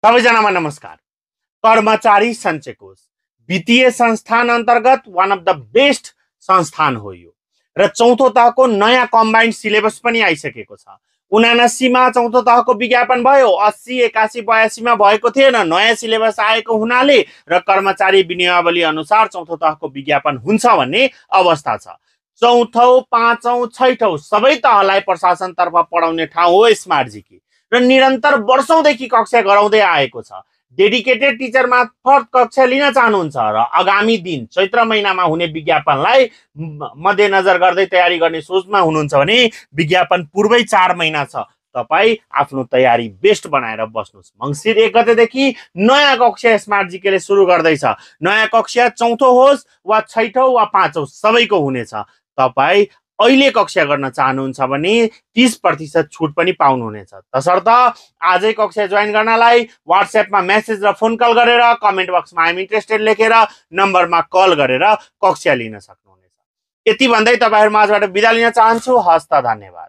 सबैजनामा नमस्कार। कर्मचारी सञ्चय कोष वित्तीय संस्थान अन्तर्गत वान अफ द बेस्ट संस्थान हो यो र चौथो तहको नयाँ कम्बाइन्ड सिलेबस पनि आइसकेको छ। 79 मा चौथो तहको विज्ञापन भयो, 80, 81, 82 मा भएको थिएन। नयाँ सिलेबस आएको हुनाले र कर्मचारी विनियावली अनुसार चौथो तहको विज्ञापन हुन्छ भन्ने अवस्था छ। चौथौ, पाँचौं, छैठौं सबै तहलाई प्रशासनतर्फ पढाउने ठाउँ हो स्मार्ट जीके र निरन्तर वर्षौंदेखि कक्षा गराउँदै आएको छ। डेडिकेटेड टिचर मार्फत कक्षा लिन चाहनुहुन्छ र आगामी दिन चैत्र महिनामा हुने विज्ञापनलाई मध्यनजर गर्दै तयारी गर्ने सोचमा हुनुहुन्छ भने विज्ञापन पूर्वै 4 महिना छ। तपाई आफ्नो तयारी बेस्ट बनाएर बस्नुस्। मंसिर 1 गतेदेखि नयाँ कक्षा स्मार्ट जीकेले सुरु गर्दैछ। नयाँ कक्षा चौथो होस् वा छैठौं वा पाँचौं सबैको हुनेछ। तपाई अहिले कक्षा गर्न चाहनुहुन्छ भने 30% छुट पनि पाउनुहुनेछ। तसर्थ आजै कक्षा जोइन गर्नलाई व्हाट्सएपमा मेसेज र फोन कल गरेर कमेन्ट बक्समा आइ एम इन्ट्रेस्टेड लेखेर नम्बरमा कल गरेर कक्षा लिन सक्नुहुनेछ। यति भन्दै तपाईहरु माझबाट बिदा लिन चाहन्छु। हस्त धन्यवाद।